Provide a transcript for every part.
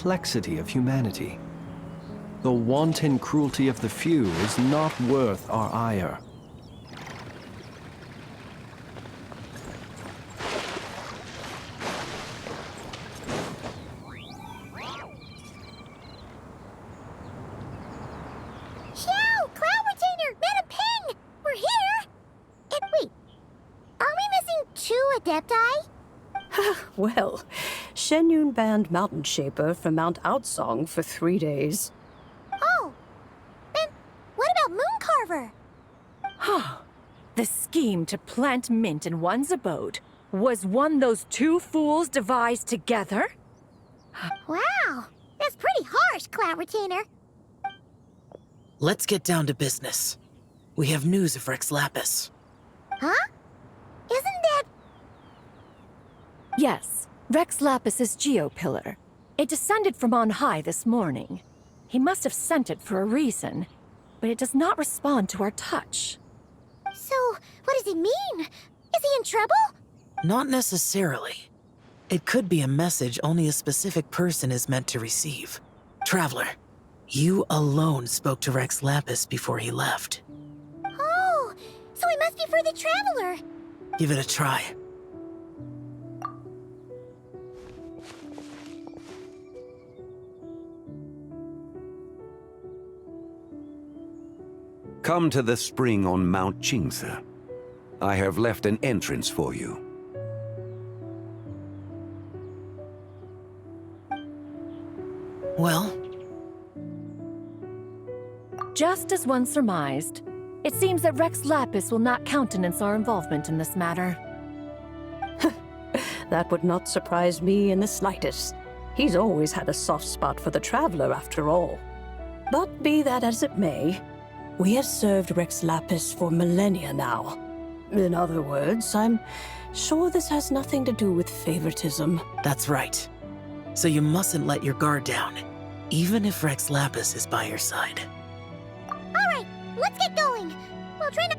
complexity of humanity. The wanton cruelty of the few is not worth our ire. Well, Shenyun banned Mountain Shaper from Mount Outsong for 3 days. Oh, then what about Mooncarver? The scheme to plant mint in one's abode was one those two fools devised together? Wow, that's pretty harsh, Cloud Retainer. Let's get down to business. We have news of Rex Lapis. Huh? Isn't that... Yes, Rex Lapis's Geopillar. It descended from on high this morning. He must have sent it for a reason, but it does not respond to our touch. So, what does it mean? Is he in trouble? Not necessarily. It could be a message only a specific person is meant to receive. Traveler, you alone spoke to Rex Lapis before he left. Oh, so it must be for the Traveler. Give it a try. Come to the spring on Mount Qingse. I have left an entrance for you. Well? Just as one surmised, it seems that Rex Lapis will not countenance our involvement in this matter. That would not surprise me in the slightest. He's always had a soft spot for the Traveler, after all. But be that as it may, we have served Rex Lapis for millennia now. In other words, I'm sure this has nothing to do with favoritism. That's right. So you mustn't let your guard down, even if Rex Lapis is by your side. Alright, let's get going. We'll try to...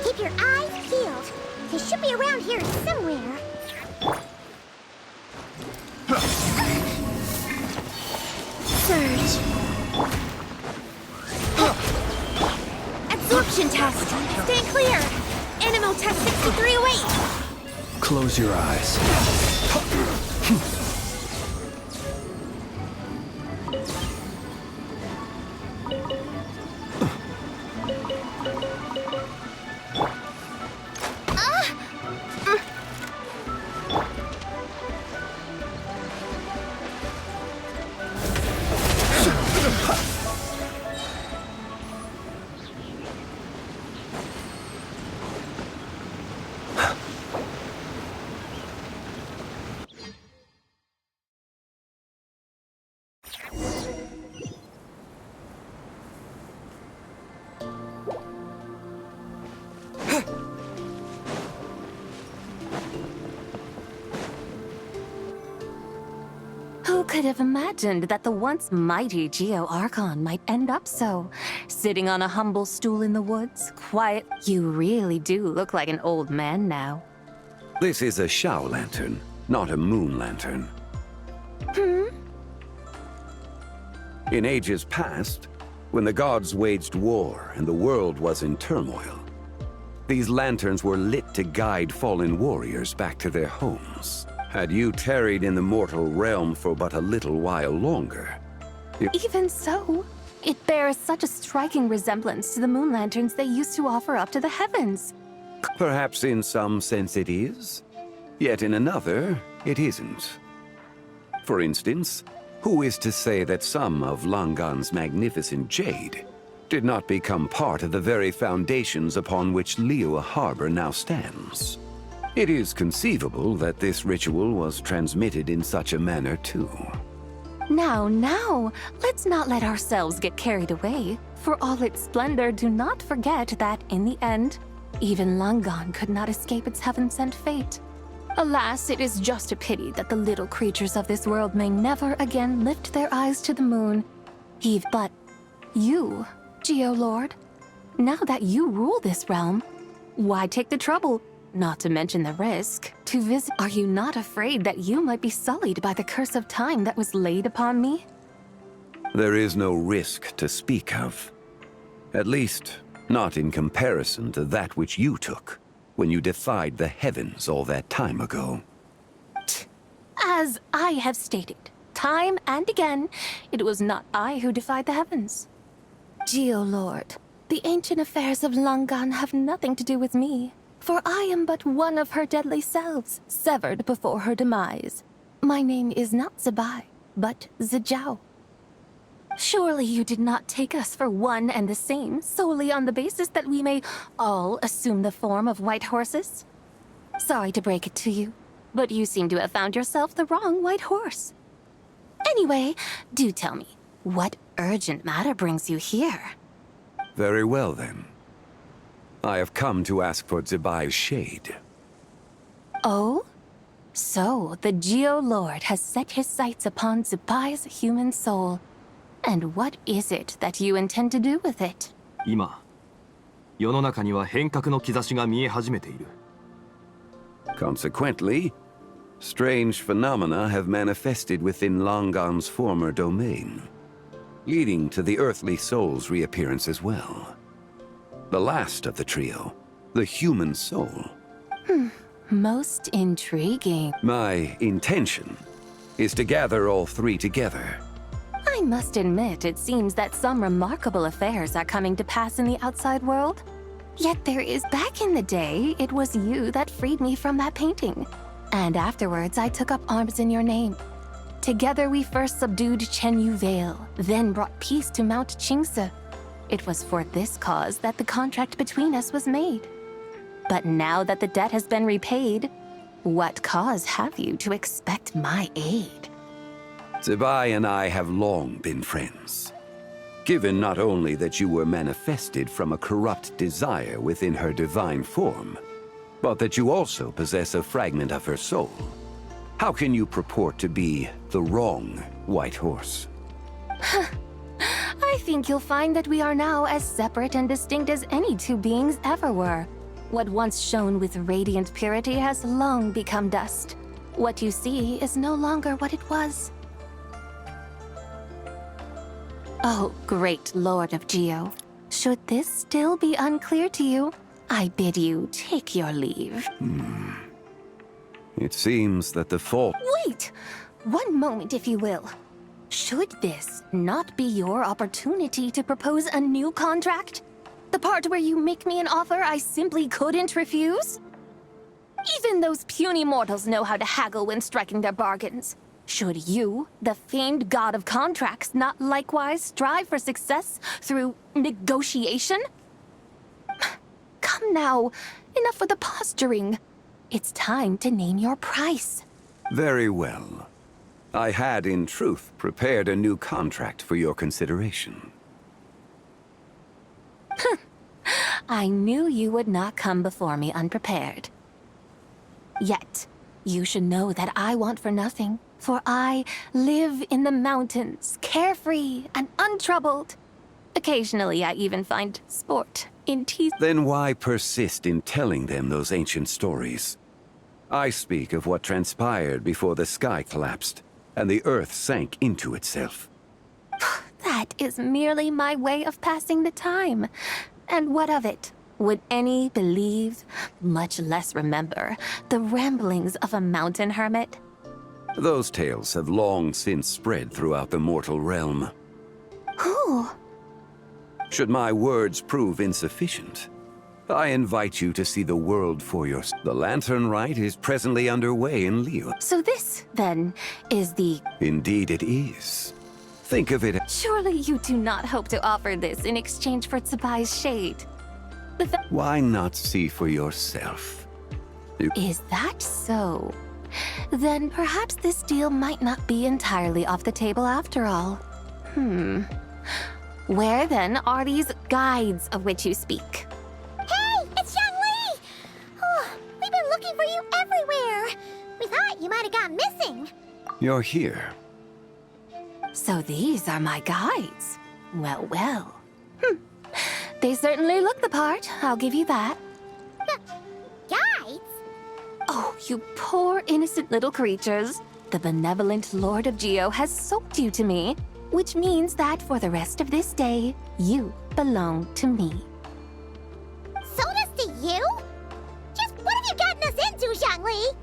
Keep your eyes peeled. They should be around here somewhere. Surge. Absorption test. Stay clear. Animal test 6308. Close your eyes. Who could have imagined that the once mighty Geo Archon might end up so? Sitting on a humble stool in the woods, quiet. You really do look like an old man now. This is a Shao lantern, not a moon lantern. In ages past, when the gods waged war and the world was in turmoil, these lanterns were lit to guide fallen warriors back to their homes. Had you tarried in the mortal realm for but a little while longer, Even so, It bears such a striking resemblance to the moon lanterns they used to offer up to the heavens. Perhaps in some sense it is, yet in another, it isn't. For instance, who is to say that some of Langan's magnificent jade did not become part of the very foundations upon which Liyue Harbor now stands? It is conceivable that this ritual was transmitted in such a manner too. Now, let's not let ourselves get carried away. For all its splendor, do not forget that, in the end, even Langan could not escape its heaven-sent fate. Alas, it is just a pity that the little creatures of this world may never again lift their eyes to the moon. But you, Geolord, now that you rule this realm, why take the trouble, not to mention the risk, to visit? Are you not afraid that you might be sullied by the curse of time that was laid upon me? There is no risk to speak of. At least, not in comparison to that which you took when you defied the heavens all that time ago. As I have stated, time and again, it was not I who defied the heavens. Geolord, the ancient affairs of Langan have nothing to do with me, for I am but one of her deadly selves, severed before her demise. My name is not Zibai, but Zijao. Surely you did not take us for one and the same, solely on the basis that we may all assume the form of white horses? Sorry to break it to you, but you seem to have found yourself the wrong white horse. Anyway, do tell me, what urgent matter brings you here? Very well then. I have come to ask for Zibai's shade. Oh? So, the Geolord has set his sights upon Zibai's human soul. And what is it that you intend to do with it? 今、世の中には変革の兆しが見え始めている。Consequently, strange phenomena have manifested within Langan's former domain, leading to the earthly soul's reappearance as well. The last of the trio, the human soul. Most intriguing. My intention is to gather all three together. I must admit, it seems that some remarkable affairs are coming to pass in the outside world. Yet back in the day, it was you that freed me from that painting. And afterwards, I took up arms in your name. Together, we first subdued Chenyu Vale, then brought peace to Mount Qingse. It was for this cause that the contract between us was made. But now that the debt has been repaid, what cause have you to expect my aid? Zibai and I have long been friends. Given not only that you were manifested from a corrupt desire within her divine form, but that you also possess a fragment of her soul, how can you purport to be the wrong white horse? I think you'll find that we are now as separate and distinct as any two beings ever were. What once shone with radiant purity has long become dust. What you see is no longer what it was. Oh, great Lord of Geo. Should this still be unclear to you, I bid you take your leave. It seems that the fault... Wait! One moment, if you will. Should this not be your opportunity to propose a new contract? The part where you make me an offer I simply couldn't refuse? Even those puny mortals know how to haggle when striking their bargains. Should you, the famed god of contracts, not likewise strive for success through negotiation? Come now, enough with the posturing. It's time to name your price. Very well. I had, in truth, prepared a new contract for your consideration. I knew you would not come before me unprepared. Yet, you should know that I want for nothing, for I live in the mountains, carefree and untroubled. Occasionally, I even find sport in teasing. Then why persist in telling them those ancient stories? I speak of what transpired before the sky collapsed and the earth sank into itself. That is merely my way of passing the time. And what of it? Would any believe, much less remember, the ramblings of a mountain hermit? Those tales have long since spread throughout the mortal realm. Who? Should my words prove insufficient, I invite you to see the world for yourself. The lantern rite is presently underway in Leo. So this, then, is the... Indeed it is. Think of it as... Surely you do not hope to offer this in exchange for Zabai's shade. Why not see for yourself? Is that so? Then perhaps this deal might not be entirely off the table after all. Where then are these guides of which you speak? Hey, it's Zhongli! Oh, we've been looking for you everywhere. We thought you might have gone missing. You're here. So these are my guides. Well, well. They certainly look the part, I'll give you that. Guides? Oh, you poor innocent little creatures. The benevolent Lord of Geo has soaked you to me, which means that for the rest of this day, you belong to me. Sold us to you? Just what have you gotten us into, Zhongli?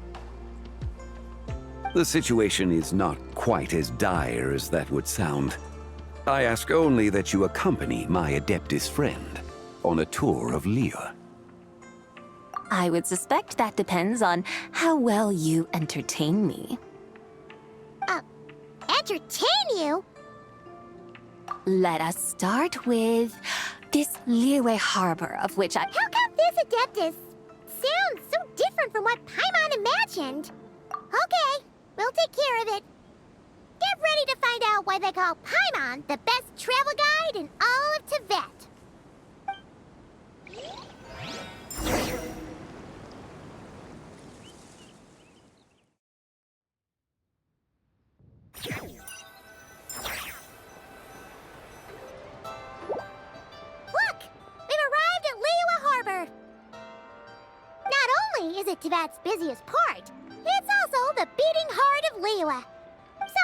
The situation is not quite as dire as that would sound. I ask only that you accompany my Adeptus friend on a tour of Leo. I would suspect that depends on how well you entertain me. Entertain you? Let us start with this Liyue harbor of which I... How come this Adeptus sounds so different from what Paimon imagined? Okay, we'll take care of it. Get ready to find out why they call Paimon the best travel guide in all of Tibet. Look! We've arrived at Liyue Harbor! Not only is it Tibet's busiest port, it's also the beating heart of Liyue.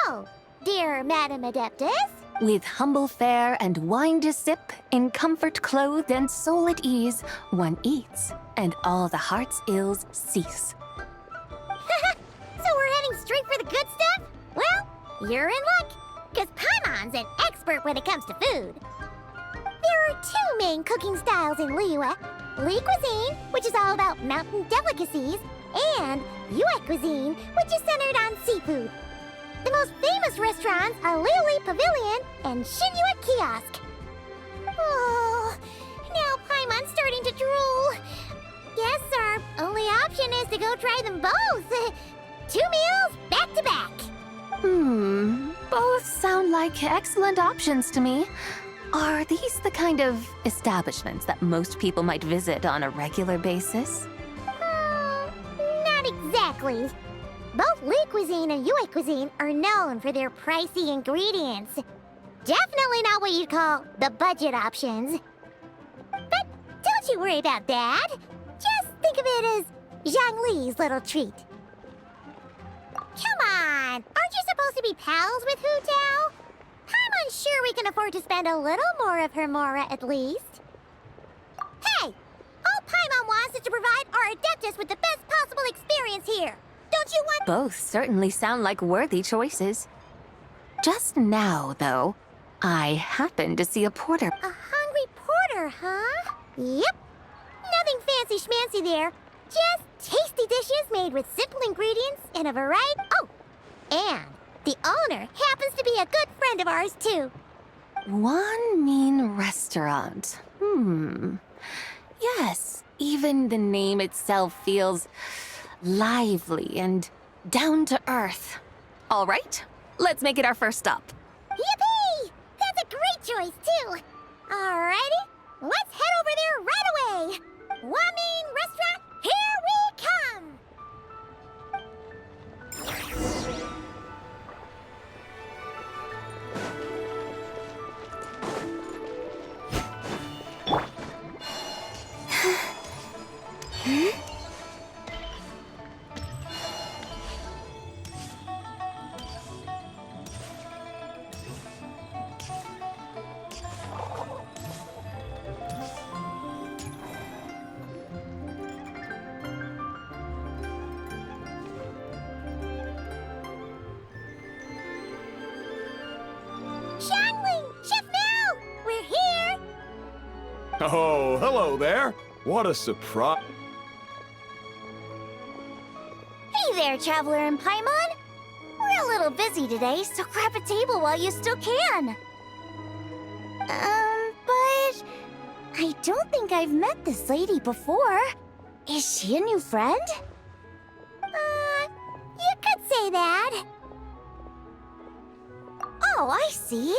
So, dear Madam Adeptus... With humble fare and wine to sip, in comfort clothed and soul at ease, one eats, and all the heart's ills cease. So we're heading straight for the good stuff? Well, you're in luck, because Paimon's an expert when it comes to food. There are two main cooking styles in Liyue. Li cuisine, which is all about mountain delicacies, and Yue cuisine, which is centered on seafood. The most famous restaurants are Liuli Pavilion and Shinyue Kiosk. Oh, now Paimon's starting to drool. Guess our only option is to go try them both. 2 meals, back to back. Both sound like excellent options to me. Are these the kind of establishments that most people might visit on a regular basis? Not exactly. Both Li cuisine and Yue cuisine are known for their pricey ingredients. Definitely not what you'd call the budget options. But don't you worry about that. Just think of it as Zhongli's little treat. Come on! Aren't you supposed to be pals with Hu Tao? I'm unsure we can afford to spend a little more of her mora at least. Hey! All Paimon wants is to provide our Adeptus with the best possible experience here. Don't you want... Both certainly sound like worthy choices. Just now, though, I happened to see a porter. A hungry porter, huh? Yep. Nothing fancy schmancy there. Just tasty dishes made with simple ingredients and a variety... Oh! And the owner happens to be a good friend of ours, too. One mean restaurant. Yes, even the name itself feels lively and down to earth. All right, let's make it our first stop. Yippee! That's a great choice, too. Alrighty, let's head over there right away. Wamin Restaurant, here we come! Oh, hello there. What a surprise. Hey there, Traveler and Paimon. We're a little busy today, so grab a table while you still can. But I don't think I've met this lady before. Is she a new friend? You could say that. Oh, I see.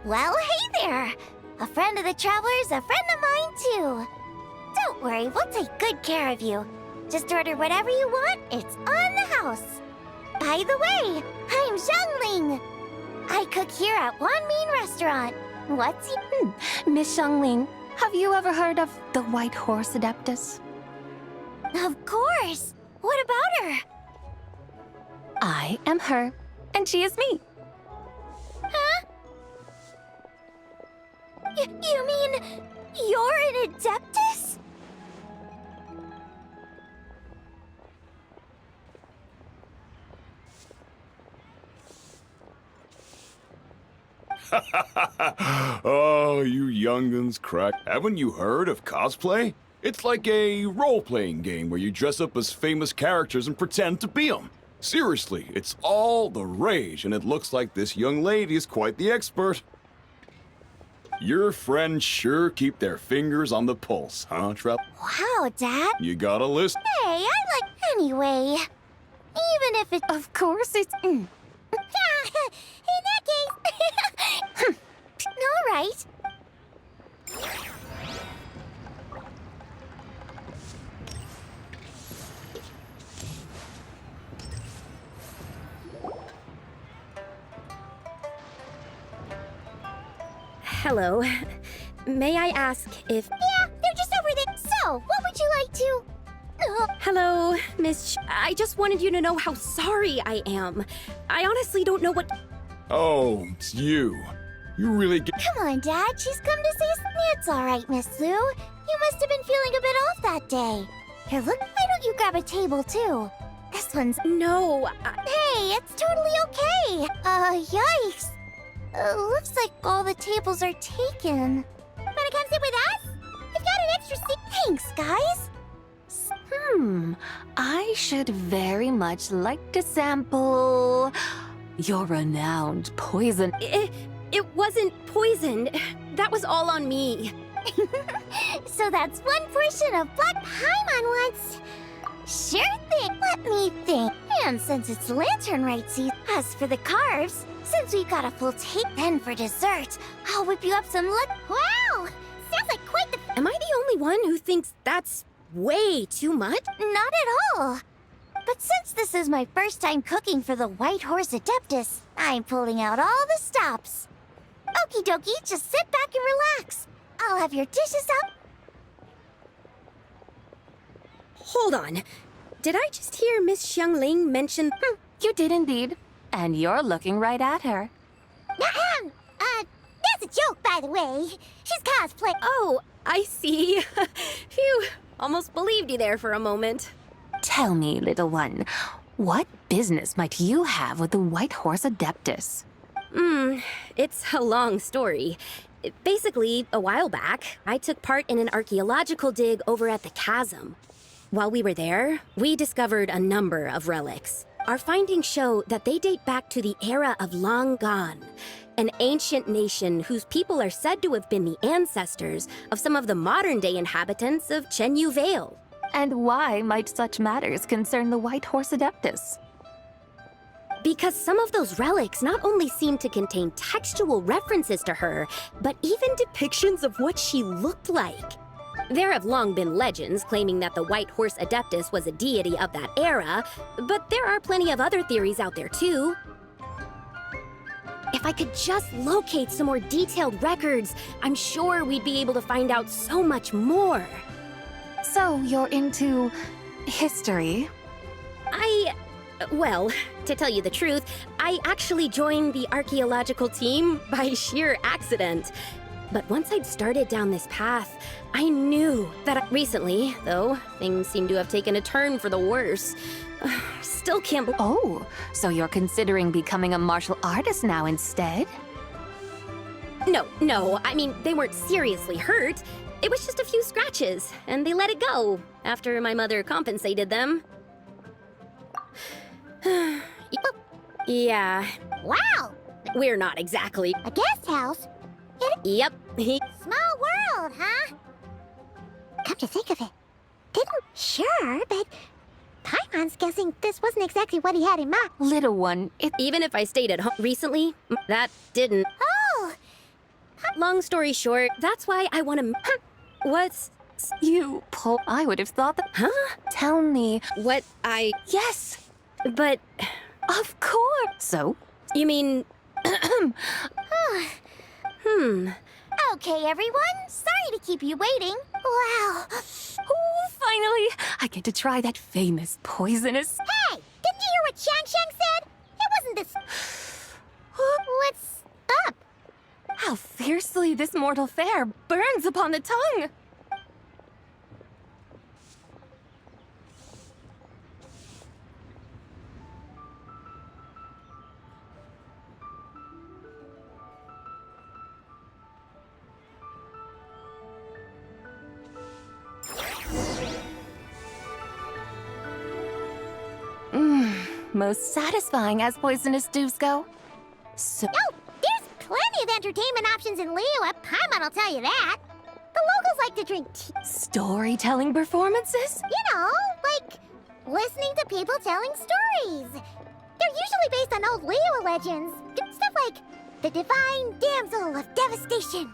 Well, hey there. A friend of the Traveler's a friend of mine, too. Don't worry, we'll take good care of you. Just order whatever you want, it's on the house. By the way, I'm Xiangling. I cook here at Wanmin Restaurant. What's Miss Xiangling, have you ever heard of the White Horse Adeptus? Of course. What about her? I am her, and she is me. Huh? You mean you're an Adeptus? Oh, you young'uns crack. Haven't you heard of cosplay? It's like a role-playing game where you dress up as famous characters and pretend to be them. Seriously, it's all the rage, and it looks like this young lady is quite the expert. Your friends sure keep their fingers on the pulse, huh, Trell? Wow, Dad. You gotta listen. Hey, I like anyway. Even if it. Of course, it's... In that case. All right. Hello. May I ask if... Yeah, they're just over there. So, what would you like to... Hello, Miss... I just wanted you to know how sorry I am. I honestly don't know what... Oh, it's you. You really get... Come on, Dad. She's come to say it's all right, Miss Lou. You must have been feeling a bit off that day. Here, look. Why don't you grab a table, too? This one's... No, Hey, it's totally okay. Yikes. Looks like all the tables are taken. Wanna come sit with us? We've got an extra seat. Thanks, guys. I should very much like to sample your renowned poison. It wasn't poisoned. That was all on me. So that's one portion of Black Paimon wants. Sure thing. Let me think. And since it's lantern right season, as for the carbs, since we've got a full take, then for dessert, I'll whip you up some Wow! Sounds like quite the... Am I the only one who thinks that's way too much? Not at all. But since this is my first time cooking for the White Horse Adeptus, I'm pulling out all the stops. Okie dokie, just sit back and relax. I'll have your dishes up. Hold on. Did I just hear Miss Xiangling mention... You did indeed. And you're looking right at her. That's a joke, by the way. She's cosplay. Oh, I see. Phew, almost believed you there for a moment. Tell me, little one, what business might you have with the White Horse Adeptus? It's a long story. Basically, a while back, I took part in an archaeological dig over at the chasm. While we were there, we discovered a number of relics. Our findings show that they date back to the era of Long Gone, an ancient nation whose people are said to have been the ancestors of some of the modern-day inhabitants of Chenyu Vale. And why might such matters concern the White Horse Adeptus? Because some of those relics not only seem to contain textual references to her, but even depictions of what she looked like. There have long been legends claiming that the White Horse Adeptus was a deity of that era, but there are plenty of other theories out there too. If I could just locate some more detailed records, I'm sure we'd be able to find out so much more. So you're into history? Well, to tell you the truth, I actually joined the archaeological team by sheer accident. But once I'd started down this path, I knew that recently, though, things seem to have taken a turn for the worse. Still can't Oh, so you're considering becoming a martial artist now instead? No, I mean, they weren't seriously hurt. It was just a few scratches, and they let it go after my mother compensated them. Yeah, Wow! we're not exactly. A guest house? Yep, Small world, huh? Come to think of it. Sure, but Paimon's guessing this wasn't exactly what he had in mind. Little one, even if I stayed at home recently, that didn't. Oh! Long story short, that's why I want to. What's you pull. I would have thought that. Huh? Tell me. What I. Yes, But. of course. So? You mean. Okay, everyone. Sorry to keep you waiting. Wow. Oh, finally, I get to try that famous poisonous. Hey! Didn't you hear what Shang said? It wasn't this. What's up? How fiercely this mortal fare burns upon the tongue. Most satisfying as poisonous dews go. So. Oh, there's plenty of entertainment options in Liyue. Paimon will tell you that. The locals like to drink tea. Storytelling performances? You know, like listening to people telling stories. They're usually based on old Liyue legends. Stuff like the divine damsel of devastation,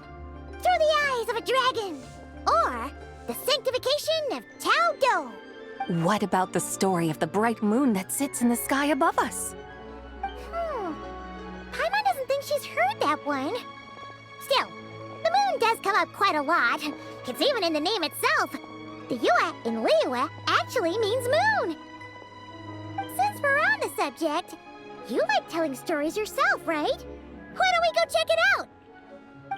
through the eyes of a dragon, or the sanctification of Tao Do. What about the story of the bright moon that sits in the sky above us? Paimon doesn't think she's heard that one. Still, the moon does come up quite a lot. It's even in the name itself. The Yue in Liyue actually means moon. Since we're on the subject, you like telling stories yourself, right? Why don't we go check it out?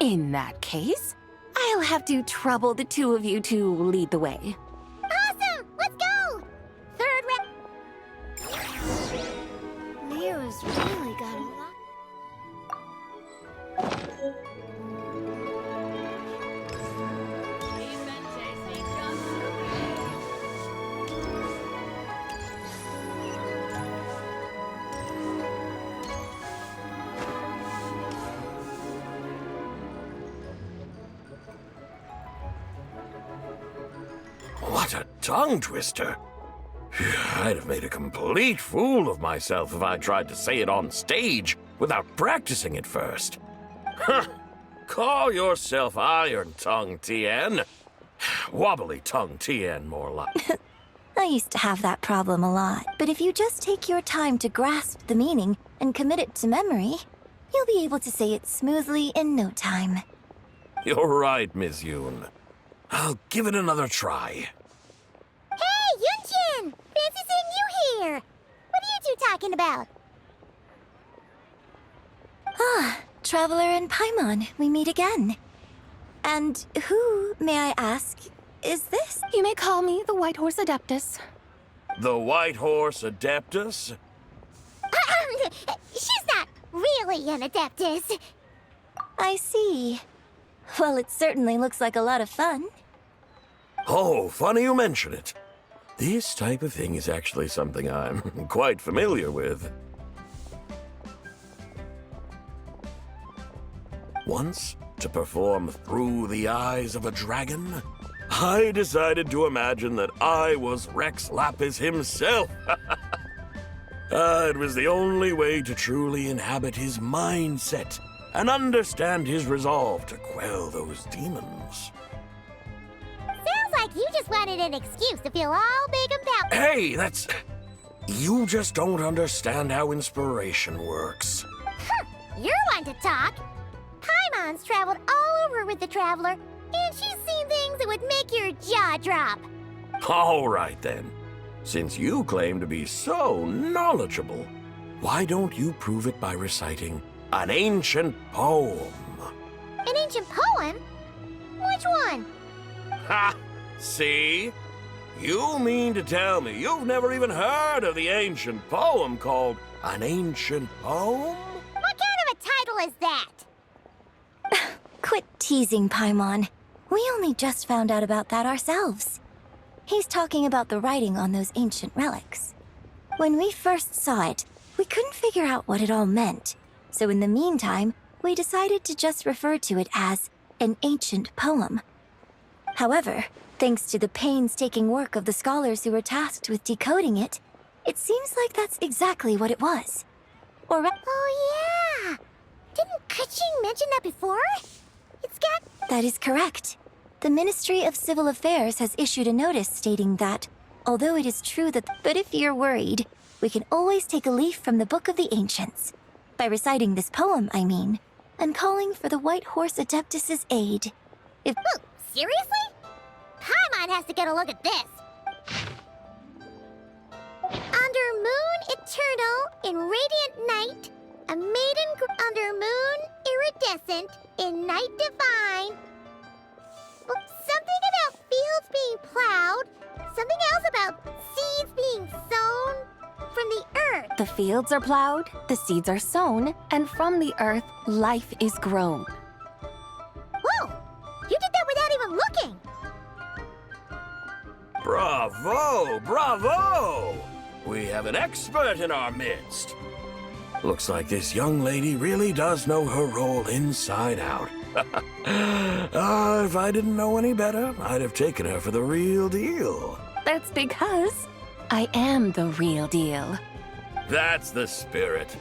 In that case, I'll have to trouble the two of you to lead the way. Awesome! Let's go! Third round. Liyue's really got a lot. What a tongue twister! I'd have made a complete fool of myself if I tried to say it on stage without practicing it first. Huh! Call yourself Iron Tongue, Tien. Wobbly Tongue, Tien, more like. I used to have that problem a lot, but if you just take your time to grasp the meaning and commit it to memory, you'll be able to say it smoothly in no time. You're right, Miss Yoon. I'll give it another try. Hey, Yunchin! Fancy seeing you here! What are you two talking about? Ah, Traveler and Paimon, we meet again. And who, may I ask, is this? You may call me the White Horse Adeptus. The White Horse Adeptus? She's not really an adeptus. I see. Well, it certainly looks like a lot of fun. Oh, funny you mention it. This type of thing is actually something I'm quite familiar with. Once, to perform Through the Eyes of a Dragon, I decided to imagine that I was Rex Lapis himself. It was the only way to truly inhabit his mindset and understand his resolve to quell those demons. Sounds like you just wanted an excuse to feel all big and powerful. Hey, that's... You just don't understand how inspiration works. You're one to talk. Paimon's traveled all over with the Traveler, and she's seen things that would make your jaw drop. All right, then. Since you claim to be so knowledgeable, why don't you prove it by reciting an ancient poem? An ancient poem? Which one? Ha! See? You mean to tell me you've never even heard of the ancient poem called An Ancient Poem? What kind of a title is that? Quit teasing, Paimon. We only just found out about that ourselves. He's talking about the writing on those ancient relics. When we first saw it, we couldn't figure out what it all meant. So in the meantime, we decided to just refer to it as an ancient poem. However, thanks to the painstaking work of the scholars who were tasked with decoding it, it seems like that's exactly what it was. Or Oh yeah! Didn't Kuching mention that before? It's got... That is correct. The Ministry of Civil Affairs has issued a notice stating that, although it is true that... But if you're worried, we can always take a leaf from the Book of the Ancients. By reciting this poem, I mean, and calling for the White Horse Adeptus's aid. If... Ooh, seriously? Paimon has to get a look at this. Under moon eternal in radiant night, a maiden under moon iridescent in night divine. Well, something about fields being plowed, something else about seeds being sown from the earth. The fields are plowed, the seeds are sown, and from the earth, life is grown. Whoa! You did that without even looking! Bravo! Bravo! We have an expert in our midst. Looks like this young lady really does know her role inside out. If I didn't know any better, I'd have taken her for the real deal. That's because I am the real deal. That's the spirit.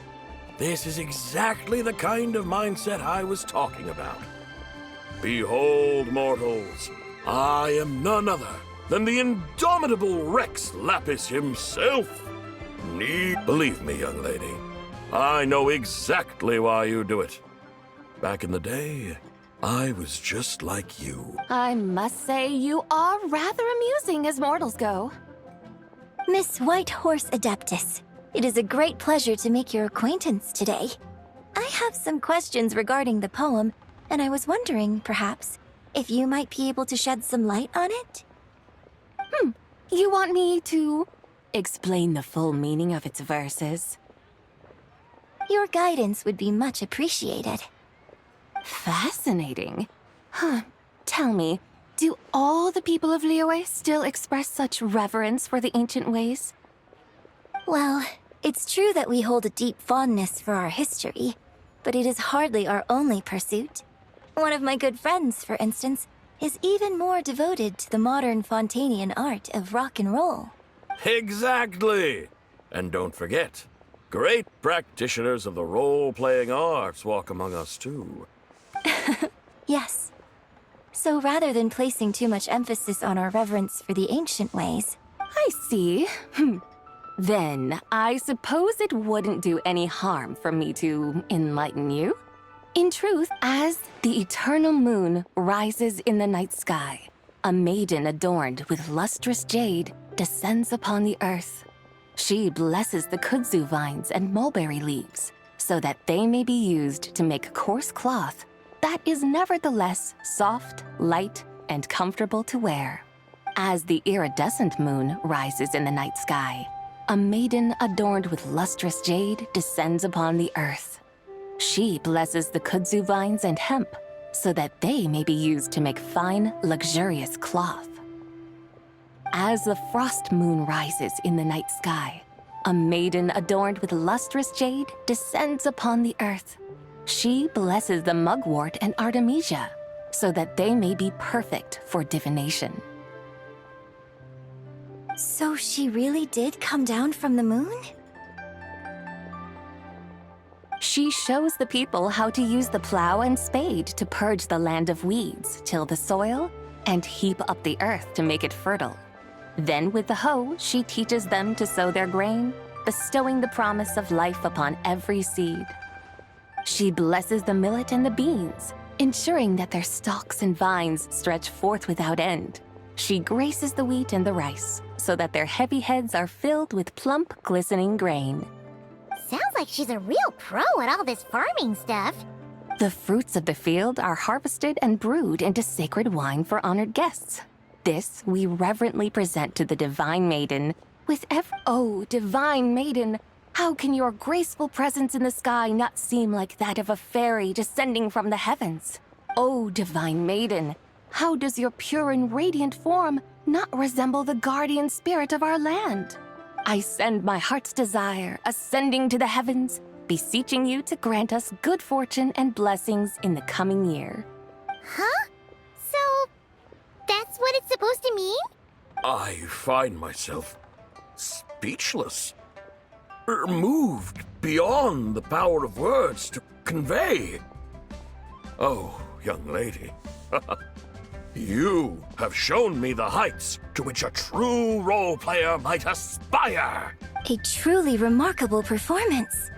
This is exactly the kind of mindset I was talking about. Behold, mortals, I am none other than the indomitable Rex Lapis himself. Believe me, young lady, I know exactly why you do it. Back in the day, I was just like you. I must say you are rather amusing as mortals go. Miss White Horse Adeptus, it is a great pleasure to make your acquaintance today. I have some questions regarding the poem, and I was wondering, perhaps, if you might be able to shed some light on it? You want me to explain the full meaning of its verses? Your guidance would be much appreciated. Fascinating. Tell me, do all the people of Liyue still express such reverence for the ancient ways? Well, it's true that we hold a deep fondness for our history, but it is hardly our only pursuit. One of my good friends, for instance, is even more devoted to the modern Fontanian art of rock and roll. Exactly! And don't forget, great practitioners of the role-playing arts walk among us too. Yes. So rather than placing too much emphasis on our reverence for the ancient ways... I see. Then, I suppose it wouldn't do any harm for me to enlighten you. In truth, as the eternal moon rises in the night sky, a maiden adorned with lustrous jade descends upon the earth. She blesses the kudzu vines and mulberry leaves so that they may be used to make coarse cloth that is nevertheless soft, light, and comfortable to wear. As the iridescent moon rises in the night sky, a maiden adorned with lustrous jade descends upon the earth. She blesses the kudzu vines and hemp so that they may be used to make fine, luxurious cloth. As the frost moon rises in the night sky, a maiden adorned with lustrous jade descends upon the earth. She blesses the mugwort and artemisia so that they may be perfect for divination. So she really did come down from the moon? She shows the people how to use the plow and spade to purge the land of weeds, till the soil, and heap up the earth to make it fertile. Then with the hoe, she teaches them to sow their grain, bestowing the promise of life upon every seed. She blesses the millet and the beans, ensuring that their stalks and vines stretch forth without end. She graces the wheat and the rice, so that their heavy heads are filled with plump, glistening grain. Sounds like she's a real pro at all this farming stuff. The fruits of the field are harvested and brewed into sacred wine for honored guests. This we reverently present to the Divine Maiden with Oh, Divine Maiden, how can your graceful presence in the sky not seem like that of a fairy descending from the heavens? Oh, divine maiden, how does your pure and radiant form not resemble the guardian spirit of our land? I send my heart's desire, ascending to the heavens, beseeching you to grant us good fortune and blessings in the coming year. Huh? So, that's what it's supposed to mean? I find myself speechless. Moved beyond the power of words to convey. Oh, young lady. You have shown me the heights to which a true role player might aspire. A truly remarkable performance.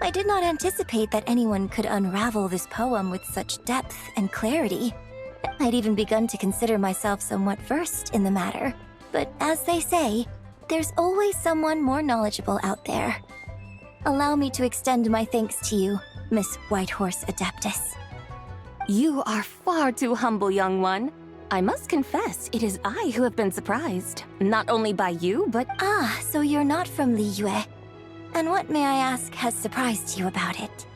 I did not anticipate that anyone could unravel this poem with such depth and clarity. I'd even begun to consider myself somewhat versed in the matter. But as they say, there's always someone more knowledgeable out there. Allow me to extend my thanks to you, Miss Whitehorse Adeptus. You are far too humble, young one. I must confess, it is I who have been surprised. Not only by you, but... Ah, so you're not from Liyue. And what, may I ask, has surprised you about it?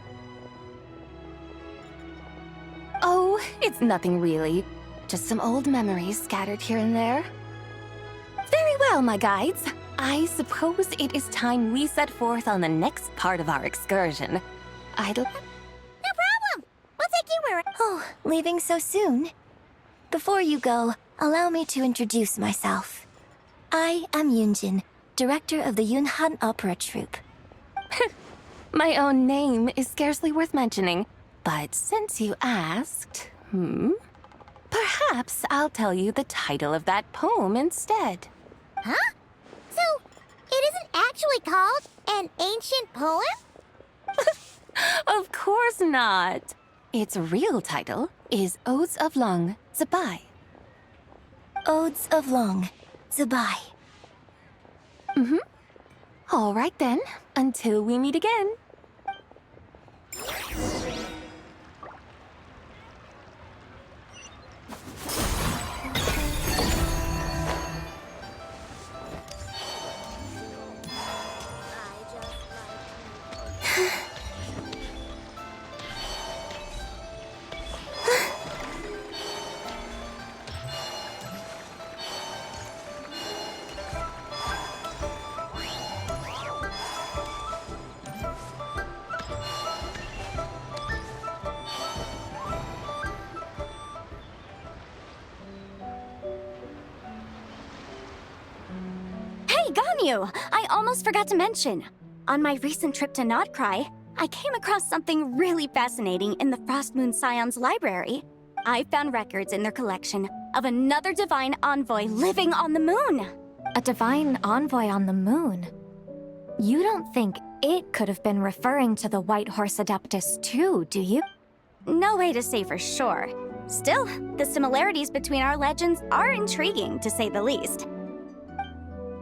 Oh, it's nothing really. Just some old memories scattered here and there. Very well, my guides. I suppose it is time we set forth on the next part of our excursion. No problem! We'll take you where... Oh, leaving so soon? Before you go, allow me to introduce myself. I am Yunjin, director of the Yunhan Opera Troupe. My own name is scarcely worth mentioning, but since you asked, perhaps I'll tell you the title of that poem instead. Huh? So, it isn't actually called an ancient poem? Of course not. Its real title is Odes of Long, Zabai. Odes of Long, Zabai. All right then, until we meet again. I almost forgot to mention. On my recent trip to Notcry, I came across something really fascinating in the Frost Moon Scion's library. I found records in their collection of another divine envoy living on the moon. A divine envoy on the moon? You don't think it could have been referring to the White Horse Adeptus too, do you? No way to say for sure. Still, the similarities between our legends are intriguing, to say the least.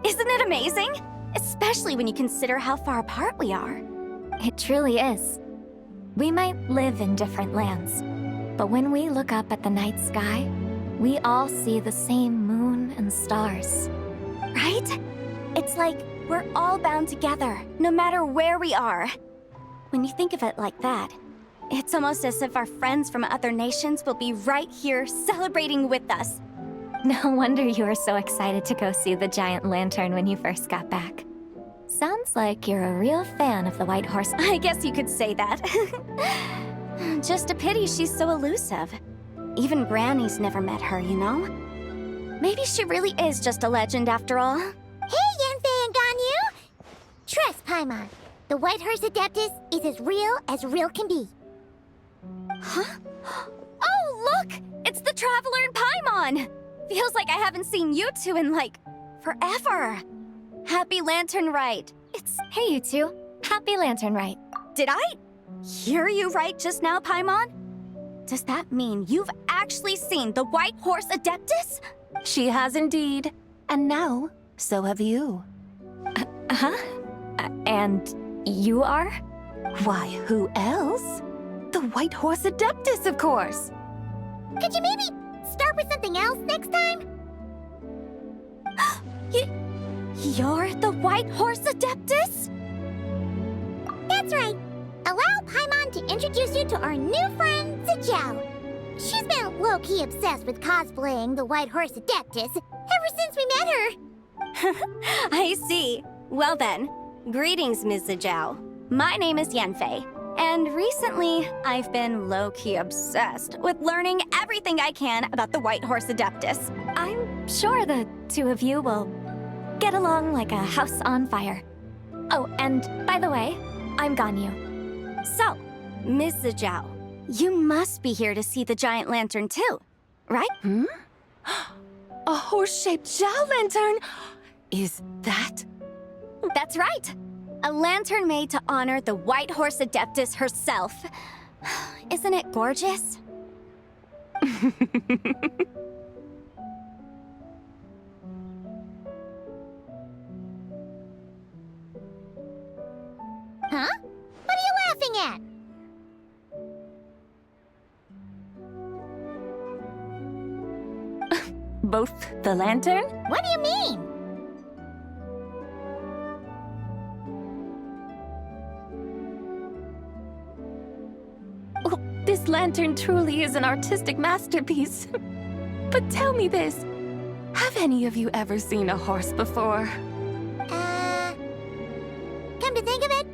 Isn't it amazing? Especially when you consider how far apart we are. It truly is. We might live in different lands, but when we look up at the night sky, we all see the same moon and stars. Right? It's like we're all bound together, no matter where we are. When you think of it like that, it's almost as if our friends from other nations will be right here celebrating with us. No wonder you were so excited to go see the giant lantern when you first got back. Sounds like you're a real fan of the White Horse. I guess you could say that. Just a pity she's so elusive. Even Granny's never met her, you know? Maybe she really is just a legend after all. Hey, Yanfei and Ganyu! Trust Paimon. The White Horse Adeptus is as real can be. Huh? Oh, look! It's the Traveler and Paimon! Feels like I haven't seen you two in, like, forever. Happy Lantern Rite. Hey, you two. Happy Lantern Rite. Did I hear you right just now, Paimon? Does that mean you've actually seen the White Horse Adeptus? She has indeed. And now, so have you. And you are? Why, who else? The White Horse Adeptus, of course. Could you maybe start with something else next time? You're the White Horse Adeptus? That's right. Allow Paimon to introduce you to our new friend, Zijiao. she's been low-key obsessed with cosplaying the White Horse Adeptus ever since we met her. I see. Well then, greetings, Ms. Zhao. My name is Yanfei, and recently I've been low-key obsessed with learning everything I can about the White Horse Adeptus. I'm sure the two of you will get along like a house on fire. Oh, and by the way, I'm Ganyu. So, Ms. Zhao, you must be here to see the giant lantern too, right? A horse-shaped Zhao lantern? Is that? That's right. A lantern made to honor the White Horse Adeptus herself. Isn't it gorgeous? Huh? What are you laughing at? Both the lantern? What do you mean? Oh, this lantern truly is an artistic masterpiece. But tell me this, have any of you ever seen a horse before? Come to think of it,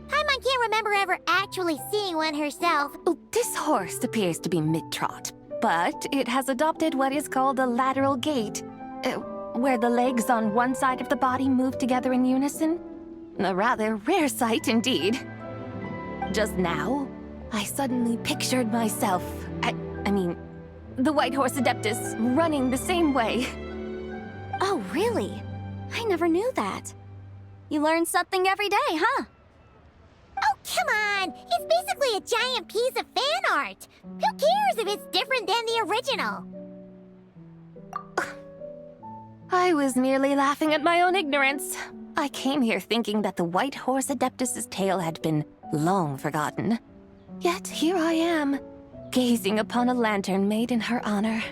Paimon can't remember ever actually seeing one herself. Oh, this horse appears to be mid-trot, but it has adopted what is called a lateral gait, where the legs on one side of the body move together in unison. A rather rare sight indeed. Just now, I suddenly pictured myself, I mean, the White Horse Adeptus running the same way. Oh, really? I never knew that. You learn something every day, huh? Oh, come on! It's basically a giant piece of fan art! Who cares if it's different than the original? I was merely laughing at my own ignorance. I came here thinking that the White Horse Adeptus's tale had been long forgotten. Yet here I am, gazing upon a lantern made in her honor.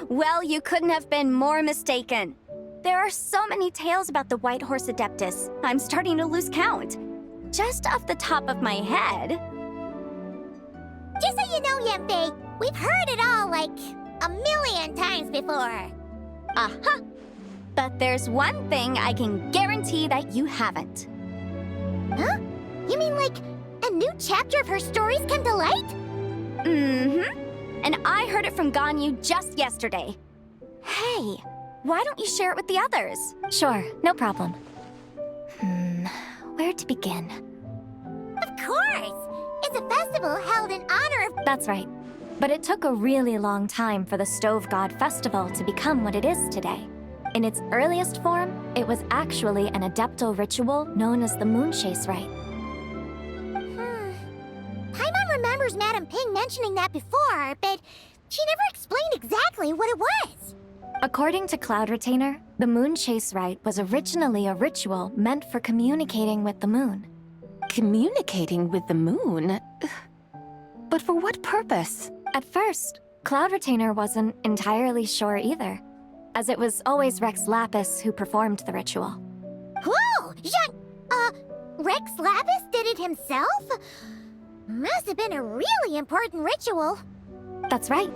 Well, you couldn't have been more mistaken. There are so many tales about the White Horse Adeptus, I'm starting to lose count. Just off the top of my head... Just so you know, Yanfei, we've heard it all like a million times before. Aha! But there's one thing I can guarantee that you haven't. Huh? You mean like a new chapter of her stories come to light? Mm-hmm. And I heard it from Ganyu just yesterday. Hey, why don't you share it with the others? Sure, no problem. Where to begin? Of course! It's a festival held in honor of... That's right. But it took a really long time for the Stove God Festival to become what it is today. In its earliest form, it was actually an adeptal ritual known as the Moon Chase Rite. Paimon remembers Madame Ping mentioning that before, but she never explained exactly what it was. According to Cloud Retainer, the Moon Chase Rite was originally a ritual meant for communicating with the moon. Communicating with the moon? But for what purpose? At first, Cloud Retainer wasn't entirely sure either, as it was always Rex Lapis who performed the ritual. Whoa! Rex Lapis did it himself? Must have been a really important ritual. That's right.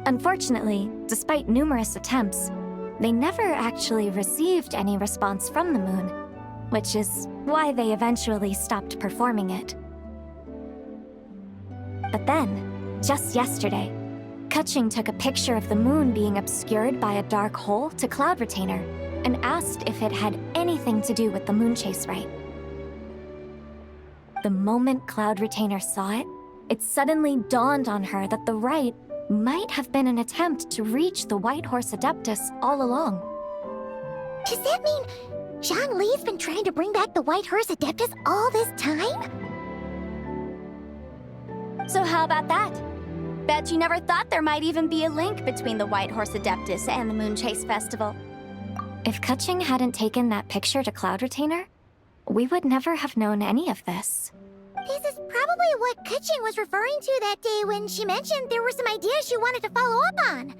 Unfortunately, despite numerous attempts, they never actually received any response from the moon, which is why they eventually stopped performing it. But then, just yesterday, Keqing took a picture of the moon being obscured by a dark hole to Cloud Retainer and asked if it had anything to do with the Moon Chase Rite. The moment Cloud Retainer saw it, it suddenly dawned on her that the rite might have been an attempt to reach the White Horse Adeptus all along. Does that mean Zhang Li's been trying to bring back the White Horse Adeptus all this time? So how about that? Bet you never thought there might even be a link between the White Horse Adeptus and the Moon Chase Festival. If Keqing hadn't taken that picture to Cloud Retainer, we would never have known any of this. This is probably what Keqing was referring to that day when she mentioned there were some ideas she wanted to follow up on.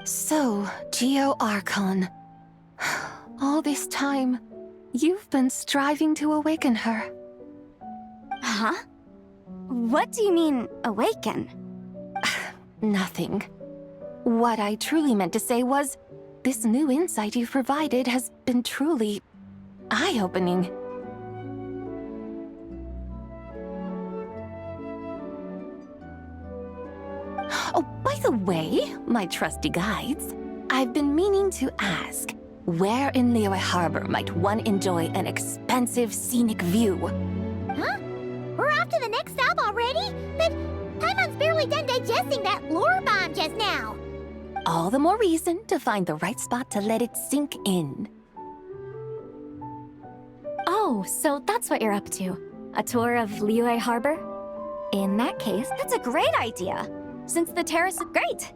So, Geo Archon. All this time, you've been striving to awaken her. Huh? What do you mean, awaken? nothing. What I truly meant to say was, this new insight you've provided has been truly eye-opening. Oh, by the way, my trusty guides, I've been meaning to ask, where in Liyue Harbor might one enjoy an expansive scenic view? Huh? We're off to the next stop already? But Paimon's barely done digesting that lore bomb just now. All the more reason to find the right spot to let it sink in. Oh, so that's what you're up to. A tour of Liyue Harbor? In that case, That's a great idea, since the terrace is great.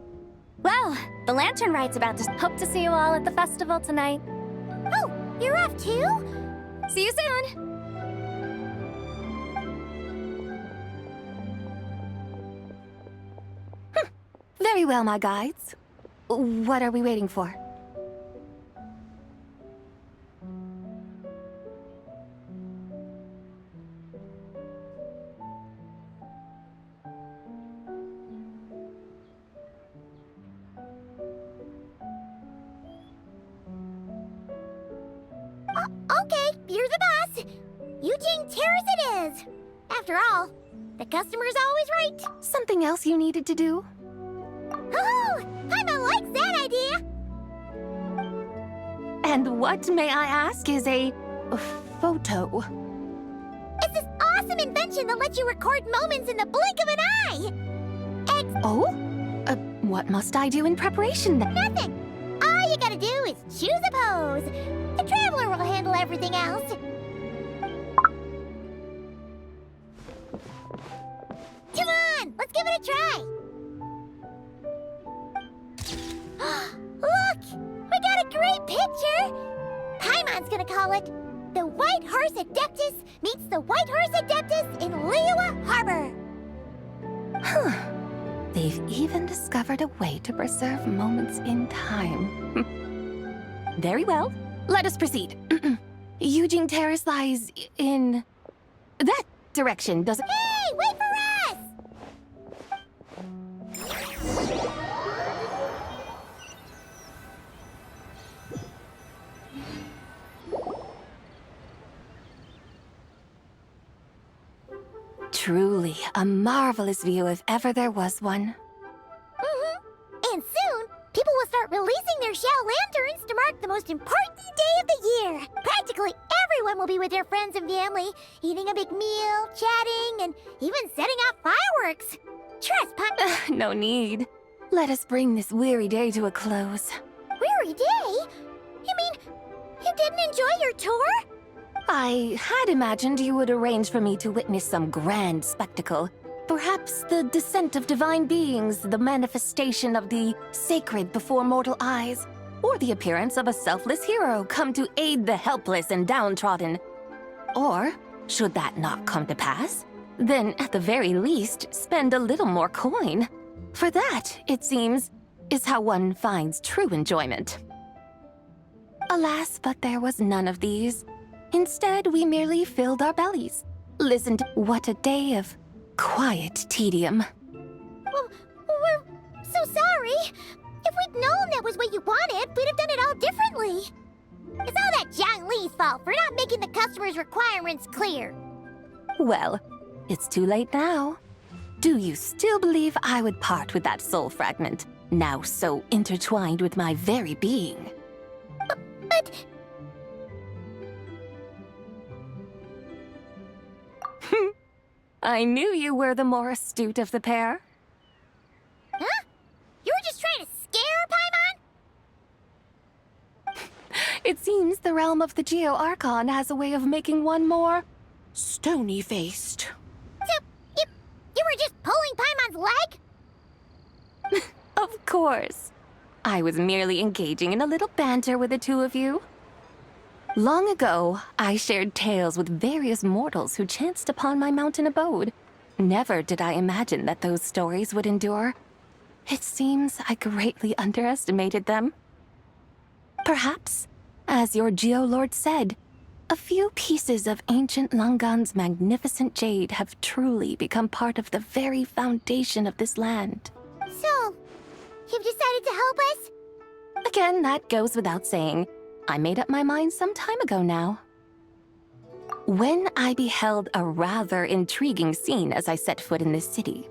Well, the lantern ride's about to... hope to see you all at the festival tonight. Oh, you're off too? See you soon! Very well, my guides. What are we waiting for? Okay, you're the boss. Eugene Terrace it is. After all, the customer's always right. Something else you needed to do? Oh, Paimon likes that idea. And what, may I ask, is a photo? It's this awesome invention that lets you record moments in the blink of an eye. Oh? What must I do in preparation then? Nothing. All you gotta do is choose a pose. The Traveler will handle everything else. Come on, let's give it a try. Look, we got a great picture. Paimon's gonna call it The White Horse Adeptus Meets the White Horse Adeptus in Liyue Harbor. Huh. They've even discovered a way to preserve moments in time. Very well. Let us proceed. Eugene Terrace lies in that direction, doesn't... Hey, wait for us! Truly a marvelous view if ever there was one. And soon, people will start releasing their shell lanterns to mark the most important day of the year. Practically everyone will be with their friends and family, eating a big meal, chatting, and even setting off fireworks. Trust Paimon. No need. Let us bring this weary day to a close. Weary day? You mean you didn't enjoy your tour? I had imagined you would arrange for me to witness some grand spectacle. Perhaps the descent of divine beings, the manifestation of the sacred before mortal eyes, or the appearance of a selfless hero come to aid the helpless and downtrodden. Or, should that not come to pass, then at the very least spend a little more coin. For that, it seems, is how one finds true enjoyment. Alas, but there was none of these. Instead, we merely filled our bellies. Listened, what a day of quiet tedium. Well, we're so sorry. If we'd known that was what you wanted, we'd have done it all differently. It's all that Zhang Li's fault for not making the customer's requirements clear. Well, it's too late now. Do you still believe I would part with that soul fragment, now so intertwined with my very being? But... I knew you were the more astute of the pair. Huh? You were just trying to scare Paimon? It seems the realm of the Geo-Archon has a way of making one more stony-faced. So, you were just pulling Paimon's leg? Of course. I was merely engaging in a little banter with the two of you. Long ago, I shared tales with various mortals who chanced upon my mountain abode. Never did I imagine that those stories would endure. It seems I greatly underestimated them. Perhaps, as your Geolord said, a few pieces of ancient Langan's magnificent jade have truly become part of the very foundation of this land. So, You've decided to help us? Again, that goes without saying. I made up my mind some time ago now. When I beheld a rather intriguing scene as I set foot in this city.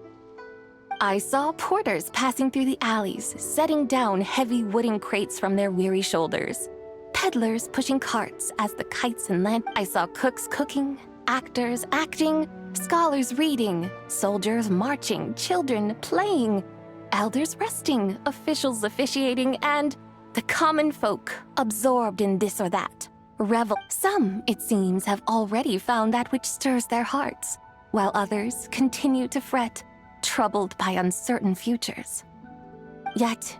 I saw porters passing through the alleys, setting down heavy wooden crates from their weary shoulders. Peddlers pushing carts as the kites and lanterns. I saw cooks cooking, actors acting, scholars reading, soldiers marching, children playing, elders resting, officials officiating, and the common folk absorbed in this or that. Revel. Some, it seems, have already found that which stirs their hearts, while others continue to fret, troubled by uncertain futures. Yet,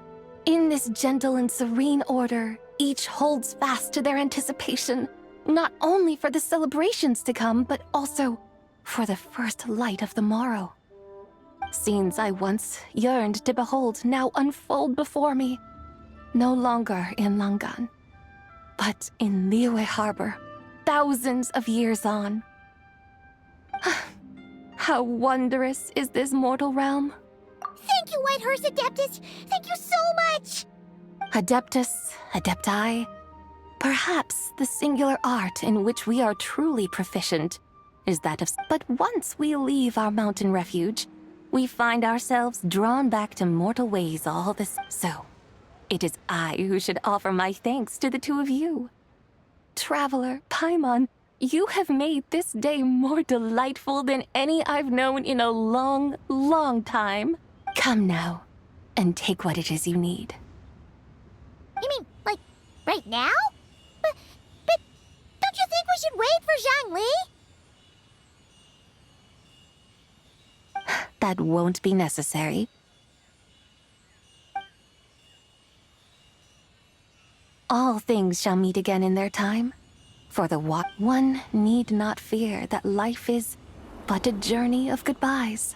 in this gentle and serene order, each holds fast to their anticipation, not only for the celebrations to come, but also for the first light of the morrow. Scenes I once yearned to behold now unfold before me, no longer in Langan, but in Liyue Harbor, thousands of years on. How wondrous is this mortal realm? Thank you, Whitehurst Adeptus! Thank you so much! Adeptus, Adepti, perhaps the singular art in which we are truly proficient is that of... But once we leave our mountain refuge, we find ourselves drawn back to mortal ways all this. So, it is I who should offer my thanks to the two of you. Traveler, Paimon, you have made this day more delightful than any I've known in a long, long time. Come now, and take what it is you need. You mean, like, right now? But don't you think we should wait for Zhang Li? That won't be necessary. All things shall meet again in their time. For the one need not fear that life is but a journey of goodbyes.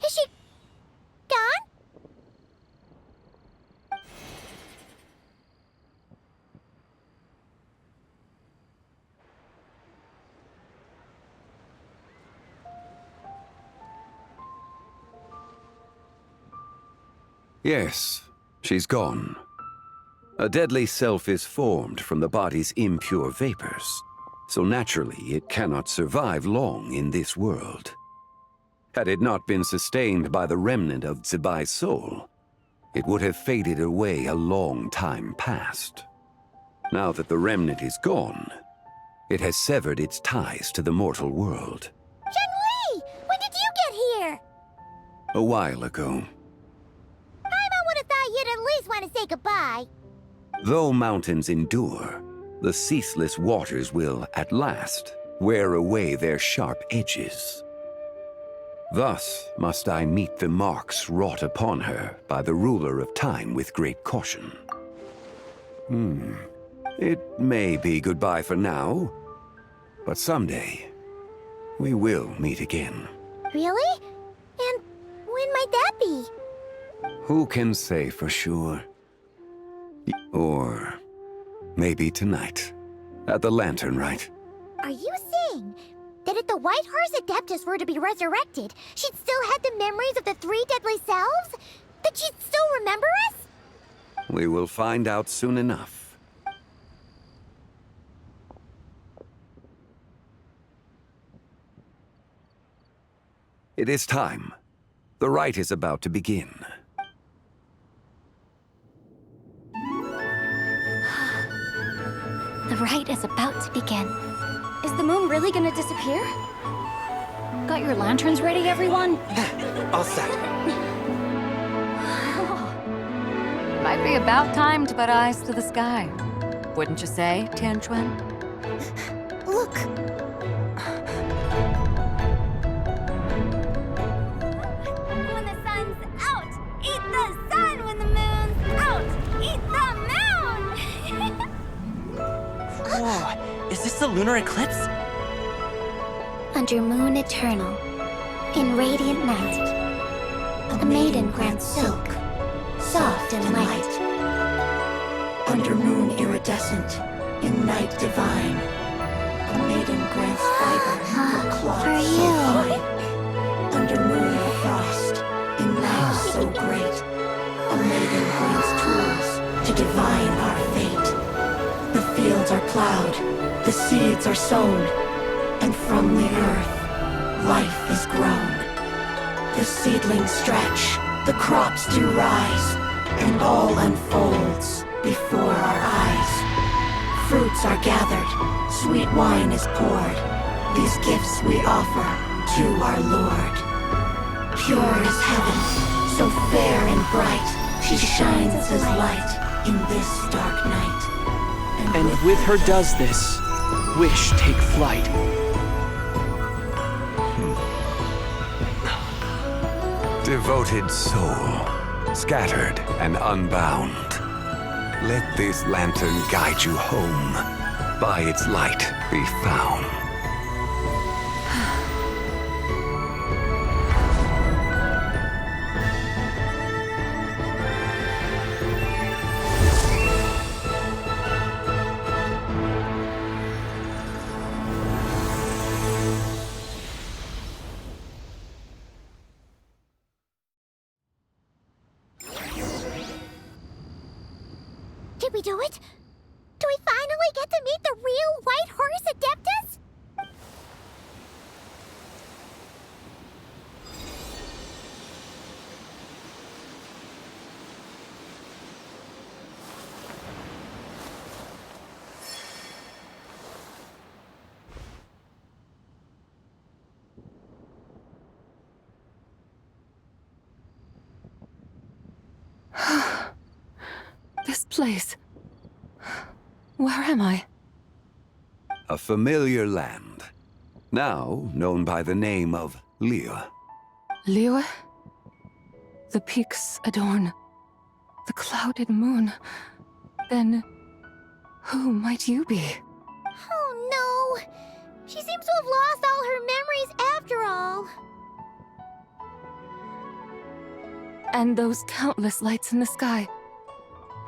Is she gone? Yes, she's gone. A deadly self is formed from the body's impure vapors, so naturally it cannot survive long in this world. Had it not been sustained by the remnant of Zibai's soul, it would have faded away a long time past. Now that the remnant is gone, it has severed its ties to the mortal world. Zhang Li! When did you get here? A while ago. You'd at least want to say goodbye. Though mountains endure, the ceaseless waters will, at last, wear away their sharp edges. Thus must I meet the marks wrought upon her by the ruler of time with great caution. It may be goodbye for now, but someday we will meet again. Really? And when might that be? Who can say for sure? Or maybe tonight, at the Lantern Rite. Are you saying that if the Whitehurst Adeptus were to be resurrected, she'd still have the memories of the three deadly selves? That she'd still remember us? We will find out soon enough. It is time. The rite is about to begin. The rite is about to begin. Is the moon really gonna disappear? Got your lanterns ready, everyone? All set. Might be about time to put eyes to the sky. Wouldn't you say, Tianchuan? Look! When the sun's out, eat the sun. When the moon's out, eat the moon! Whoa, is this the lunar eclipse? Under moon eternal, in radiant night, a maiden grants silk, soft and light. Under moon iridescent, in night divine, a maiden maiden grants fiber for cloth so fine. Under moon of frost, in night so great, a maiden brings tools to divine our fate. The fields are plowed, the seeds are sown, and from the earth, life is grown. The seedlings stretch, the crops do rise, and all unfolds before our eyes. Fruits are gathered, sweet wine is poured. These gifts we offer to our Lord. Pure as heaven, so fair and bright, she shines as light in this dark night. And with her does this, wish take flight. Devoted soul, scattered and unbound. Let this lantern guide you home. By its light be found. Did we do it? Do we finally get to meet the real White Horse Adeptus? This place. Where am I? A familiar land, now known by the name of Liyue. Liyue? The peaks adorn the clouded moon. Then, who might you be? Oh no! She seems to have lost all her memories after all. And those countless lights in the sky.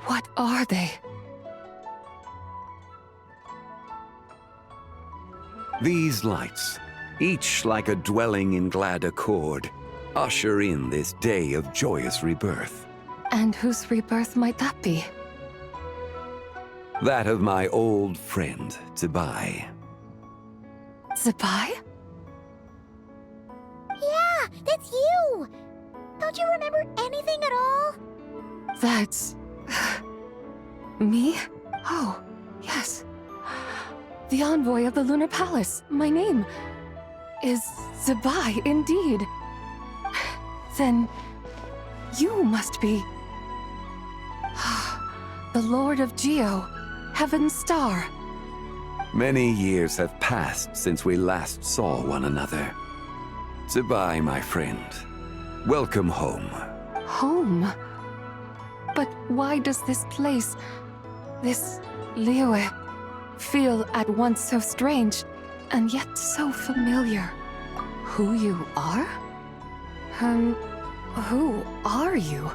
What are they? These lights, each like a dwelling in glad accord, usher in this day of joyous rebirth. And whose rebirth might that be? That of my old friend, Zibai. Zabai? Yeah, that's you! Don't you remember anything at all? That's... me? Oh, yes. The envoy of the Lunar Palace. My name is Zibai, indeed. Then you must be... the Lord of Geo, Heaven's Star. Many years have passed since we last saw one another. Zibai, my friend. Welcome home. Home? But why does this place, this Liyue, feel at once so strange and yet so familiar? Who you are? Who are you?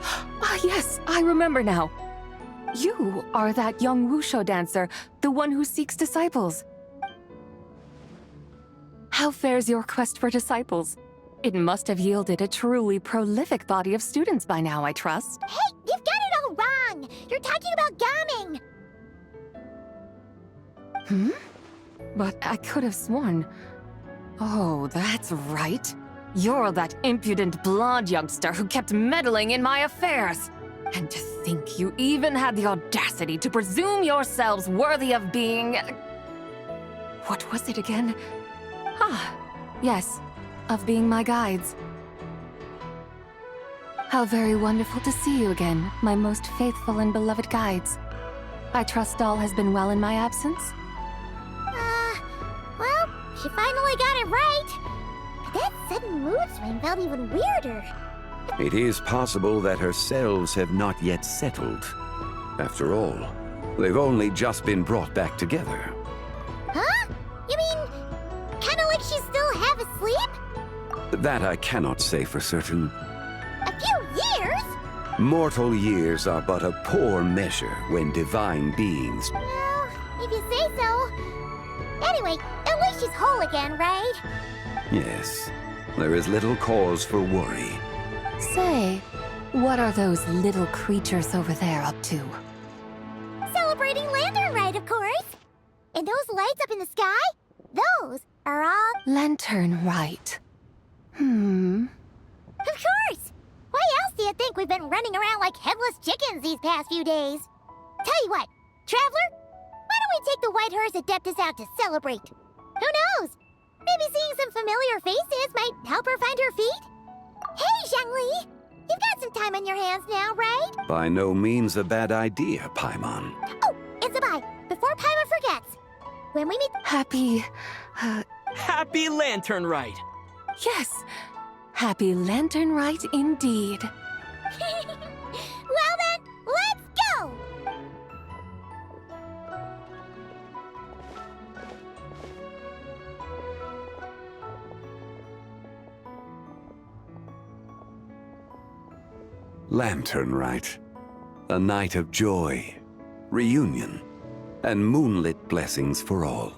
Ah, yes, I remember now. You are that young Wushu dancer, the one who seeks disciples. How fares your quest for disciples? It must have yielded a truly prolific body of students by now, I trust. Hey, you've got it all wrong! You're talking about Gaming! But I could have sworn... Oh, that's right. You're that impudent blonde youngster who kept meddling in my affairs. And to think you even had the audacity to presume yourselves worthy of being... What was it again? Ah, yes, of being my guides. How very wonderful to see you again, my most faithful and beloved guides. I trust all has been well in my absence? Well, she finally got it right. But that sudden mood swing felt even weirder. It is possible that her cells have not yet settled. After all, they've only just been brought back together. Huh? You mean, kinda like she's still half asleep? That I cannot say for certain. A few years? Mortal years are but a poor measure when divine beings... Well, if you say so. she's whole again, right? Yes, there is little cause for worry. Say, what are those little creatures over there up to? Celebrating Lantern Rite, of course. And those lights up in the sky? Those are all... Lantern Rite. Of course! Why else do you think we've been running around like headless chickens these past few days? Tell you what, Traveler, why don't we take the White Horse Adeptus out to celebrate? Who knows? Maybe seeing some familiar faces might help her find her feet? Hey, Zhangli! You've got some time on your hands now, right? By no means a bad idea, Paimon. Oh, and Zibai, before Paimon forgets, when we meet... Happy Lantern Rite! Yes! Happy Lantern Rite indeed. Well then, let's go! Lantern Rite. A night of joy, reunion, and moonlit blessings for all.